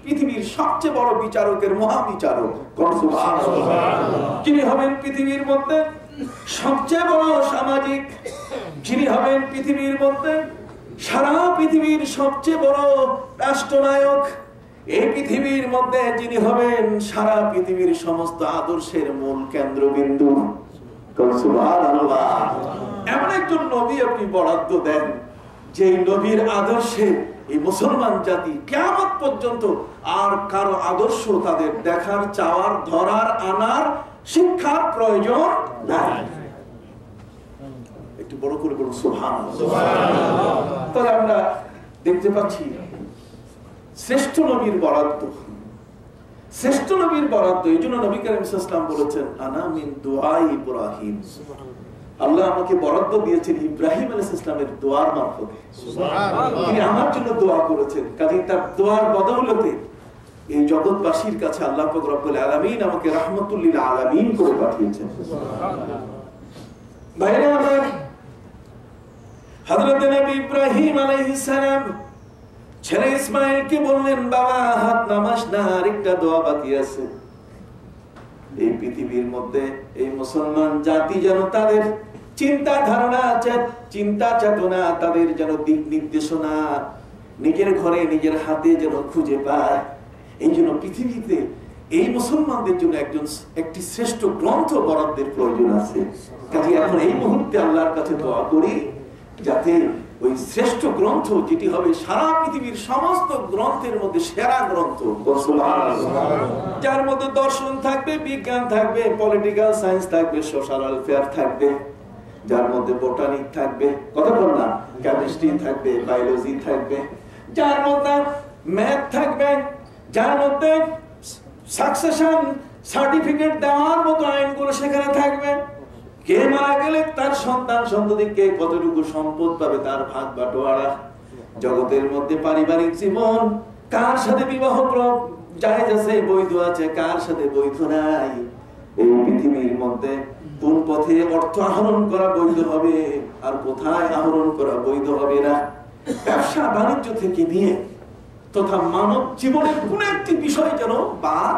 পৃথিবীর সবচেয়ে বড় বিচারকের মহাবিচারক। যিনি হবেন পৃথিবীর মধ্যে সবচেয়ে বড় সামাজিক, যিনি হবেন পৃথিবীর মধ্যে সারা পৃথিবীর সবচেয়ে বড় রাষ্ট্রনায়ক, এই পৃথিবীর মধ্যে যিনি হবেন সারা পৃথিবীর সমস্ত আদর্শের মূল কেন্দ্রবিন্দু। এমন একজন নবী আপনি বরাদ্দ দেন, যে নবীর আদর্শে এই মুসলমান জাতি কিয়ামত পর্যন্ত আর কারো আদর্শ তাদের দেখার, চাওয়ার, ধরার, আনার, শিক্ষার প্রয়োজন নাই। একটু বড় করে বলুন সুবহানাল্লাহ। তাহলে আমরা দেখতে পাচ্ছি শ্রেষ্ঠ নবীর বরাদ্দ, শ্রেষ্ঠ নবীর বরাদ্দ। এই জন্য নবী করিম সাল্লাল্লাহু আলাইহি ওয়াসাল্লাম বলেছেন, আনা মিন দুআ ইব্রাহিম, আল্লাহ আমাকে বরাদ্দ দিয়েছেন ইব্রাহিম আলাইহিস সালামের দোয়ার মারফতে। তিনি আমার জন্য দোয়া করেছেন, কাজেই তার দোয়ার বদৌলতে এই জগৎবাসীর কাছে আল্লাহ পাক রব্বুল আলামিন আমাকে রাহমাতুল লিল আলামিন করে পাঠিয়েছেন। ভাইরা আমার, হযরত নবী ইব্রাহিম আলাইহিস সালাম ছেলে ইসমাঈলকে বললেন, বাবা হাত নামাস না, আরেকটা দোয়া বাকি আছে। এই পৃথিবীর মধ্যে এই মুসলমান জাতি যেন তাদের চিন্তা ধারণা, চিন্তা চেতনা, তাদের যেন দিক নির্দেশনা নিজের ঘরে নিজের হাতে যেন খুঁজে পায়। এই জন্য পৃথিবীতে এই মুসলমানদের জন্য একটি শ্রেষ্ঠ গ্রন্থ বরাদ্দের প্রয়োজন আছে। কাজে এখন এই মুহূর্তে আল্লাহর কাছে দোয়া করি, যাতে ওই শ্রেষ্ঠ গ্রন্থ যেটি হবে সারা পৃথিবীর সমস্ত গ্রন্থের মধ্যে সেরা গ্রন্থ, যার মধ্যে দর্শন থাকবে, বিজ্ঞান থাকবে, পলিটিক্যাল সায়েন্স থাকবে, সোশ্যাল ওয়েলফেয়ার থাকবে, যার মধ্যে বোটানিক থাকবে, কথা বললাম, কেমিস্ট্রি থাকবে, বায়োলজি থাকবে, যার মধ্যে ম্যাথ থাকবে, যার মধ্যে সাকসেশন সার্টিফিকেট দেওয়ার মতো আইনগুলো সেখানে থাকবে। কে মারা গেলে তার সন্তান সন্ততিকে কতটুকু সম্পদ পাবে তার ভাগ বাটোয়ারা, জগতের মধ্যে পারিবারিক জীবন, কার সাথে বিবাহ জায়েজ আছে, বৈধ আছে, কার সাথে বৈধ নাই, এই পৃথিবীর মধ্যে কোন পথে অর্থ আহরণ করা বৈধ হবে আর কোথায় আহরণ করা বৈধ হবে না, ব্যবসা বাণিজ্য থেকে নিয়ে তথা মানব জীবনের কোন একটি বিষয় যেন বাদ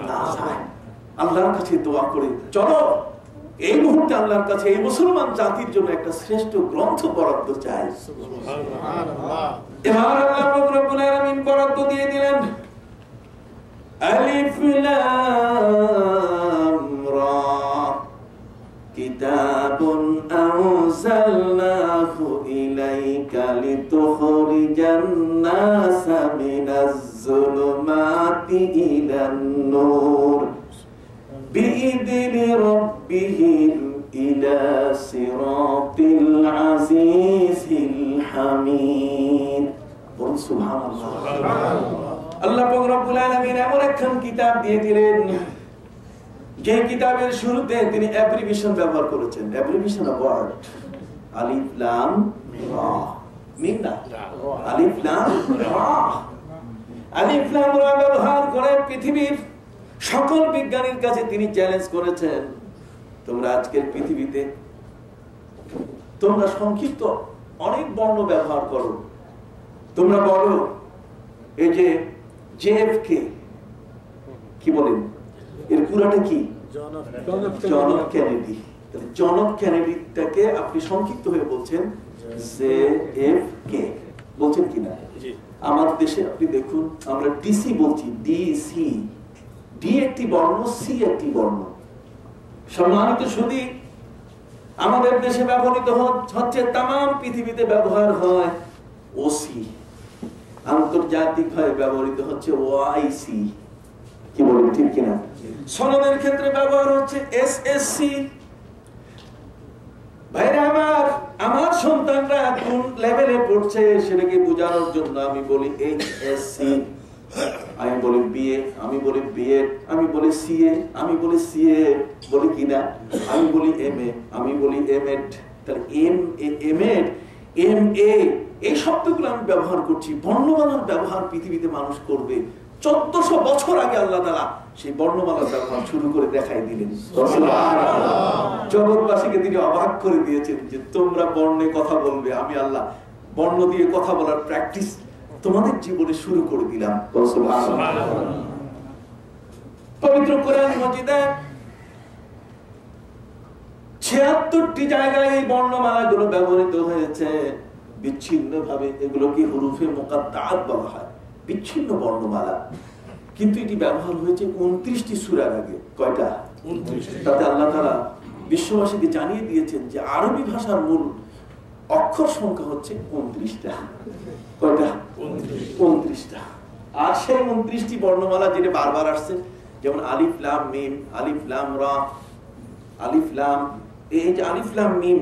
না যায়। আল্লাহর কাছে দোয়া করে চলো এই মুহূর্তে আল্লাহর কাছে এই মুসলমান জাতির জন্য একটা শ্রেষ্ঠ গ্রন্থ বরাদ্দ চাই। এবার আল্লাহ রব্বুল আলামিন বরাদ্দ দিয়ে দিলেন, আলিফ লাম রা কিতাবুন আনজালনাহু ইলাইকা লিতুখরিজান নাসা মিনাজ যুলুমাতি ইলান নূর বিইذن ربهم إلى صراط العزيز الحميد। سبحان الله। আল্লাহ পাক রব্বুল আলামিন এমন একখান কিতাব দিয়ে দিলেন, যে কিতাবের শুরুতে তিনি অ্যাব্রিভিয়েশন ব্যবহার করেছেন। অ্যাব্রিভিয়েশন অফ ওয়ার্ড আলিফ লাম রা, মিম না, আলিফ লাম রা। আলিফ লাম রা ব্যবহার করে পৃথিবীর সকল বিজ্ঞানীর কাছে তিনি চ্যালেঞ্জ করেছেন, তোমরা আজকের পৃথিবীতে তোমরা সংক্ষিপ্ত অনেক বর্ণ ব্যবহার করো, তোমরা বলো এই যে জেএফকে কি বলেন, এর পুরাটা কি, John F Kennedy. John F কেনেডিটাকে আপনি সংক্ষিপ্ত হয়ে বলছেন জেএফকে, বলছেন কিনা? আমার দেশে আপনি দেখুন আমরা ডিসি বলছি, ডিসি, ডি একটি বর্ণ, সি একটি বর্ণ। সম্মানিত সুধী, আমাদের দেশে ব্যবহৃত হচ্ছে, তামাম পৃথিবীতে ব্যবহার হয় ওসি, আন্তর্জাতিক ভাবে ব্যবহৃত হচ্ছে ওআইসি, কি বলেন ঠিক কিনা? সনদের ক্ষেত্রে ব্যবহার হচ্ছে এসএসসি। ভাইরা আমার সন্তানরা কোন লেভেলে পড়ছে সেটাকে বোঝানোর জন্য আমি বলি এইচএসসি, আমি বলি বিএ, আমি বলি বিএড, আমি বলি সিএ, আমি বলি সিএ, বলি কিনা, আমি বলি এমএ, আমি বলি এমএড। তাহলে এমএড, এমএ, এই শব্দগুলো আমি ব্যবহার করছি। বর্ণমালার ব্যবহার পৃথিবীতে মানুষ করবে 1400 বছর আগে আল্লাহ তাআলা সেই বর্ণমালার ব্যবহার শুরু করে দেখাই দিলেন। জগৎবাসীকে তিনি অবাক করে দিয়েছেন যে তোমরা বর্ণে কথা বলবে, আমি আল্লাহ বর্ণ দিয়ে কথা বলার প্র্যাকটিস তোমাদের জীবনে শুরু করে দিলাম। পবিত্র কোরআন মাজিদে ৭৬টি জায়গায় এই বর্ণমালাগুলো ব্যবহৃত হয়েছে বিচ্ছিন্ন ভাবে। এগুলোকে হুরুফে মুকাত্তাআত বলা হয়, বিচ্ছিন্ন বর্ণমালা। কিন্তু এটি ব্যবহার হয়েছে ২৯টি সূরার আগে। কয়টা? 29। তাতে আল্লাহ তাআলা বিশ্ববাসীকে জানিয়ে দিয়েছেন যে আরবি ভাষার মূল অক্ষর সংখ্যা হচ্ছে ২৯টা। কয়টা? ২৯টা। আর সেই ২৯টি বর্ণমালা যেটা বারবার আসছে, যেমন আলিফ লাম মিম, আলিফ লাম রা, আলিফ লাম, এই যে আলিফ লাম মিম,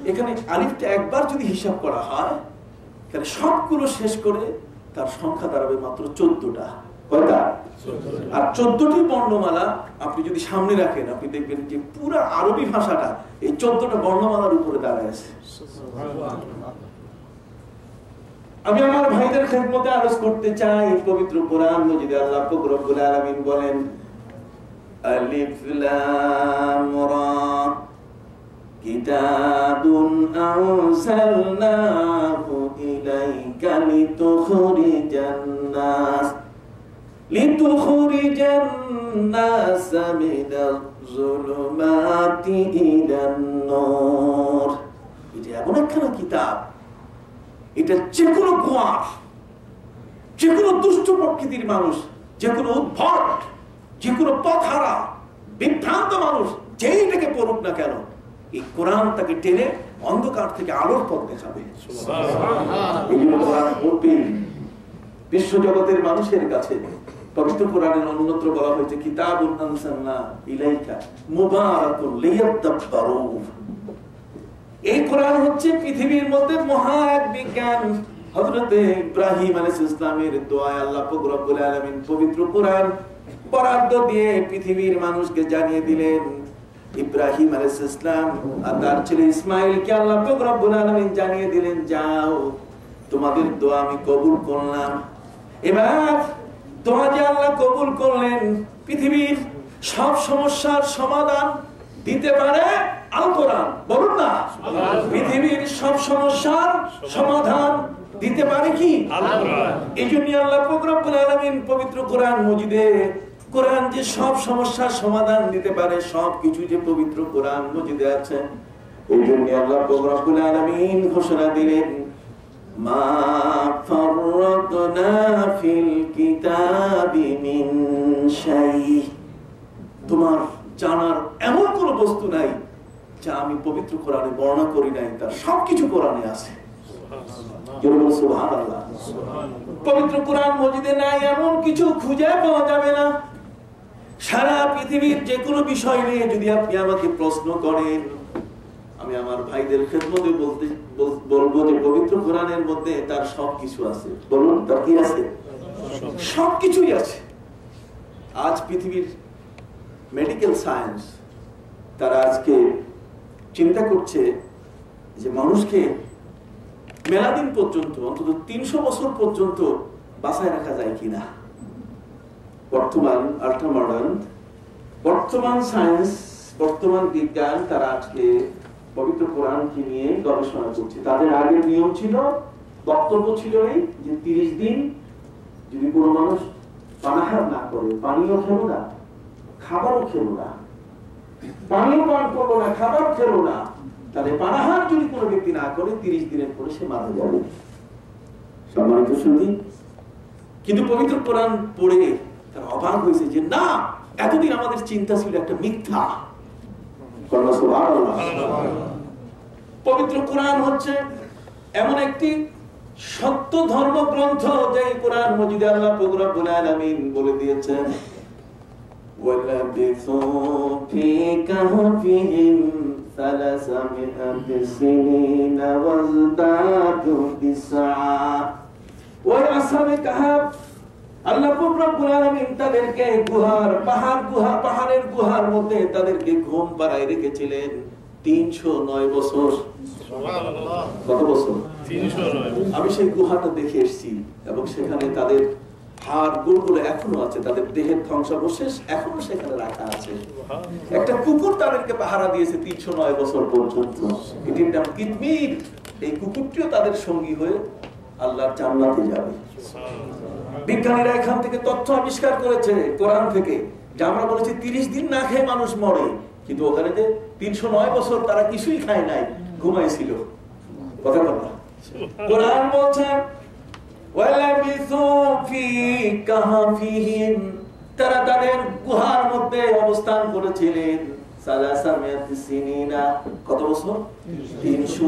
এখানে আলিফটা একবার যদি হিসাব করা হয় তাহলে সবগুলো শেষ করে তার সংখ্যা দাঁড়াবে মাত্র ১৪টা। কয়টা? আর ১৪টি বর্ণমালা আপনি যদি সামনে রাখেন, আপনি দেখবেন যে পুরো আরবি ভাষাটা এই ১৪টা বর্ণমালার উপরে দাঁড়ায় আছে। আমি আমার ভাইদের খেদমতে আরজ করতে চাই, পবিত্র কোরআন মাজিদে আল্লাহ পাক রব্বুল আলামিন বলেন, আলিফ লাম রা কিতাবুন আনজালনাহু ইলাইকা লিতুখরিজান নাস মিনাজ যুলুমাতি ইলান নূর। এটা এমন একখানা কিতাব, এটা যে কোনো গোয়ার, যে কোনো দুষ্ট প্রকৃতির মানুষ, যে কোনো উদ্ভট, যে কোনো পথহারা বিভ্রান্ত মানুষ যেই এটাকে পড়ুক না কেন, এই কোরআন তাকে টেনে অন্ধকার থেকে আলোর পথ দেখাবে। এই জন্য কোরআন পড়বেন বিশ্ব জগতের মানুষের কাছে। পবিত্র কোরআনের অন্যত্র বলা হয়েছে কিতাবুন আনজালনা ইলাইকা মুবারাকুন লিয়াদাব্বারু। এই কোরআন হচ্ছে পৃথিবীর মধ্যে মহা এক বিজ্ঞান। হযরত ইব্রাহিম আলাইহিস সালামের দোয়ায় আল্লাহ পাক রব্বুল আলামিন পবিত্র কোরআন বরাদ্দ দিয়ে পৃথিবীর মানুষকে জানিয়ে দিলেন। ইব্রাহিম আলাইহিস সালাম আর তার ছেলে ইসমাঈলকে আল্লাহ পাক রব্বুল আলামিন জানিয়ে দিলেন, যাও তোমাদের দোয়া আমি কবুল করলাম। এবার দোয়া যে আল্লাহ কবুল করলেন, পৃথিবীর সব সমস্যার সমাধান দিতে পারে আল কোরআন। বলুন না, পৃথিবীর সব সমস্যার সমাধান দিতে পারে কি? আল কোরআন। এইজন্য আল্লাহ পাক রব্বুল আলামিন পবিত্র কোরআন মাজিদে কোরআন যে সব সমস্যার সমাধান দিতে পারে, সবকিছু যে পবিত্র কোরআন মাজিদে আছে। এইজন্য আল্লাহ পাক রব্বুল আলামিন ঘোষণা দিলেন, মা ফাররাতনা ফিল কিতাবি মিন শাই। তোমার জানার এমন কোন বস্তু নাই যা আমি পবিত্র কোরআনে বর্ণনা করি নাই, তার সবকিছু কোরআনে আছে। সুবহানাল্লাহ। পবিত্র কোরআন মাজিদে নাই এমন কিছু খুঁজে পাওয়া যাবে না। সারা পৃথিবীর যে কোনো বিষয় নিয়ে যদি আপনি আমাকে প্রশ্ন করেন, আমি আমার ভাইদের খেদমতে বলবো যে পবিত্র কোরআনের মধ্যে তার সবকিছু আছে। বলুন, তার কি আছে? সবকিছুই আছে। আজ পৃথিবীর মেডিকেল সায়েন্স তারা আজকে চিন্তা করছে যে মানুষকে মেলাদিন পর্যন্ত, অন্তত ৩০০ বছর পর্যন্ত বাঁচায় রাখা যায় কিনা। বর্তমান আল্ট্রা মডার্ন, বর্তমান সায়েন্স, বর্তমান বিজ্ঞান তারা আজকে পবিত্র কোরআনকে নিয়ে গবেষণা করছে। তাদের আগের নিয়ম ছিল, বক্তব্য ছিল এই যে ৩০ দিন যদি কোনো মানুষ পানাহার না করে, পানিও খেলো না, খাবারও খেলো না, পানিও পান করলো না, খাবারও খেলো না, তাহলে পানাহার যদি কোনো ব্যক্তি না করে ৩০ দিনের পরে সে মারা যাবে। সম্মানিত সুধী, কিন্তু পবিত্র কোরআন পড়ে তার অবাক হয়েছে যে না, এতদিন আমাদের চিন্তা ছিল একটা মিথ্যা। পবিত্র কোরআন হচ্ছে এমন একটি সত্য ধর্মগ্রন্থ যে কোরআন মাজিদে আল্লাহ পাক রব্বুল আলামিন বলে দিয়েছেন, ওয়ালাবিসু ফি কাহফিহিম সালাসামিআতি সিনিনা ওয়াজদাদু তিসআ। ওই আসহাবে কাহফ আল্লাহ পাক রব্বুল আলামিন তাদেরকে পাহাড়ের গুহার মধ্যে তাদেরকে ঘুম পাড়ায় রেখেছিলেন ৩০৯ বছর। সুবহানাল্লাহ। কত বছর? ৩০৯। আমি সেই গুহাটা দেখে এসেছি এবং সেখানে তাদের হাড় গুড়গুলো এখনো আছে, তাদের দেহের ধ্বংসাবশেষ এখনো সেখানে রাখা আছে। একটা কুকুর তাদেরকে পাহারা দিয়েছে ৩০৯ বছর পর্যন্ত। এটির নাম কিতমির। এই কুকুরটিও তাদের সঙ্গী হয়ে আল্লাহর জান্নাতে যাবে। বিজ্ঞানীরা এখান থেকে তথ্য আবিষ্কার করেছে কোরআন থেকে, যে আমরা বলেছি 30 দিন না খেয়ে মানুষ মরে, কিন্তু ওখানে যে 309 বছর তারা কিছুই খায় নাই, ঘুমাইছিল। কথা কথা কোরআন বলছে তারা তাদের গুহার মধ্যে অবস্থান করেছিলেন কত বছর? 300।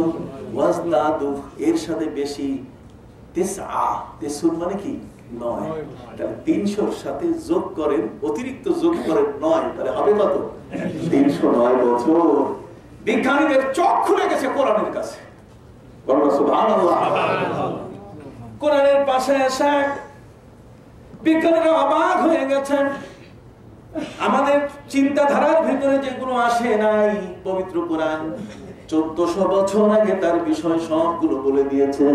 এর সাথে বেশি মানে কি 9, 300-র সাথে যোগ করেন, অতিরিক্ত যোগ করেন 9, তাহলে হবে কত? 309 বছর। বিজ্ঞানীদের চোখ খুলে গেছে কোরআনের কাছে। সুবহানাল্লাহ। কোরআনের পাশে এসে বিজ্ঞানীরা অবাক হয়ে গেছেন। আমাদের চিন্তাধারার ভিতরে যেগুলো আসে নাই, পবিত্র কোরআন 1400 বছর আগে তার বিষয় সবগুলো বলে দিয়েছে।